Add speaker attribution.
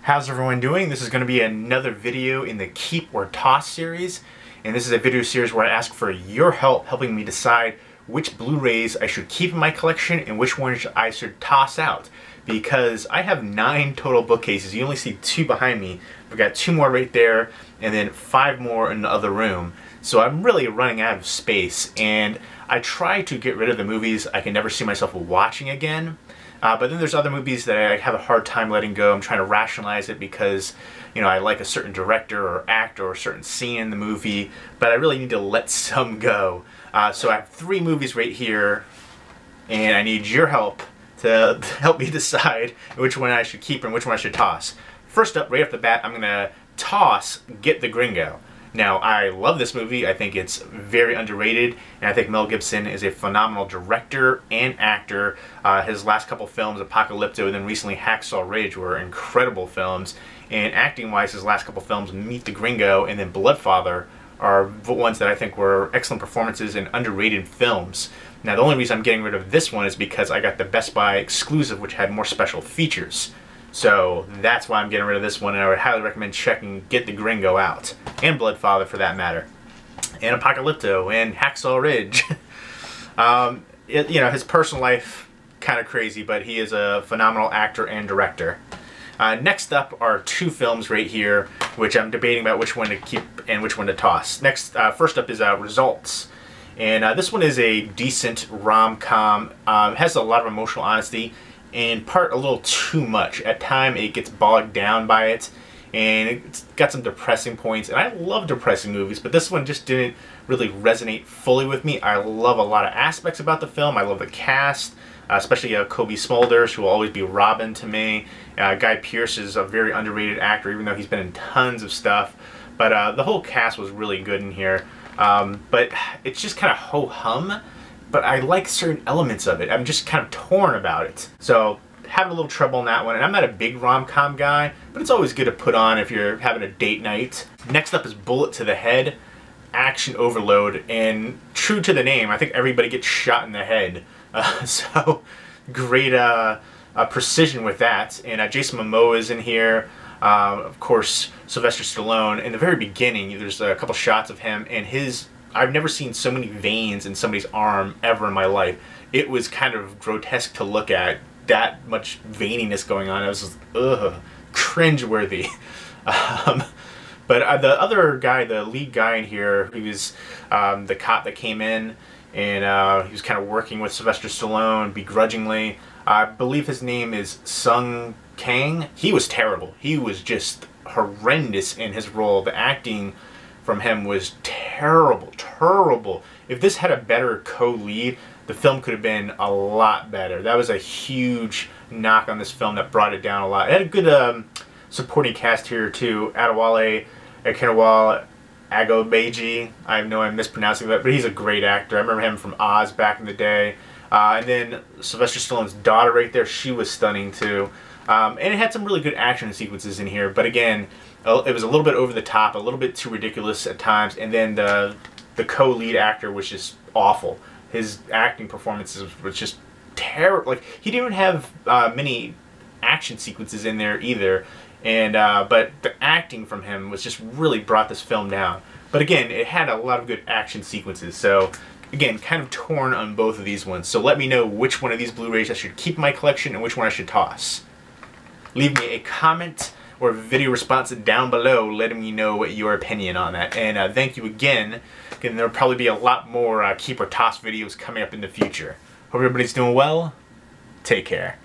Speaker 1: How's everyone doing? This is going to be another video in the Keep or Toss series, and this is a video series where I ask for your help helping me decide which Blu-rays I should keep in my collection and which ones I should toss out, because I have 9 total bookcases. You only see 2 behind me. I've got 2 more right there and then 5 more in the other room, so I'm really running out of space, and I try to get rid of the movies I can never see myself watching again. But then there's other movies that I have a hard time letting go. I'm trying to rationalize it because, you know, I like a certain director or actor or a certain scene in the movie, but I really need to let some go. So I have 3 movies right here, and I need your help to help me decide which one I should keep and which one I should toss. First up, right off the bat, I'm going to toss Get the Gringo. Now, I love this movie. I think it's very underrated, and I think Mel Gibson is a phenomenal director and actor. His last couple films, Apocalypto and then recently Hacksaw Ridge, were incredible films. And acting-wise, his last couple films, Meet the Gringo and then Bloodfather, are the ones that I think were excellent performances and underrated films. Now, the only reason I'm getting rid of this one is because I got the Best Buy exclusive, which had more special features. So that's why I'm getting rid of this one, and I would highly recommend checking Get the Gringo out. And Bloodfather, for that matter. And Apocalypto, and Hacksaw Ridge. You know, his personal life, kind of crazy, but he is a phenomenal actor and director. Next up are 2 films right here, which I'm debating about which one to keep and which one to toss. First up is Results. And this one is a decent rom-com. It has a lot of emotional honesty, in part a little too much. At times it gets bogged down by it, and it's got some depressing points, and I love depressing movies, but this one just didn't really resonate fully with me. I love a lot of aspects about the film. I love the cast, especially Kobe Smulders, who will always be Robin to me. Guy Pearce is a very underrated actor, even though he's been in tons of stuff, but the whole cast was really good in here. But it's just kind of ho-hum, but I like certain elements of it. I'm just kind of torn about it. So, having a little trouble on that one. And I'm not a big rom-com guy, but it's always good to put on if you're having a date night. Next up is Bullet to the Head, action overload. And true to the name, I think everybody gets shot in the head. So, great precision with that. And Jason Momoa is in here. Of course, Sylvester Stallone. In the very beginning, there's a couple shots of him, and I've never seen so many veins in somebody's arm ever in my life. It was kind of grotesque to look at, that much veininess going on. I was just, cringeworthy. But the other guy, the lead guy in here, he was the cop that came in, and he was kind of working with Sylvester Stallone begrudgingly. I believe his name is Sung Kang. He was terrible. He was just horrendous in his role. The acting from him was terrible, terrible. If this had a better co-lead, the film could have been a lot better. That was a huge knock on this film that brought it down a lot. It had a good supporting cast here too. Adewale Akinwale Agobeji. I know I'm mispronouncing that, but he's a great actor. I remember him from Oz back in the day. And then Sylvester Stallone's daughter right there, she was stunning too. And it had some really good action sequences in here, but again, it was a little bit over the top, a little bit too ridiculous at times, and then the co-lead actor was just awful. His acting performances was just terrible. Like, he didn't even have many action sequences in there either, and but the acting from him was just really brought this film down. But again, it had a lot of good action sequences, so again, kind of torn on both of these ones. So let me know which one of these Blu-rays I should keep in my collection and which one I should toss. Leave me a comment or video response down below letting me know what your opinion on that. And thank you again. Again, there'll probably be a lot more keep or toss videos coming up in the future. Hope everybody's doing well. Take care.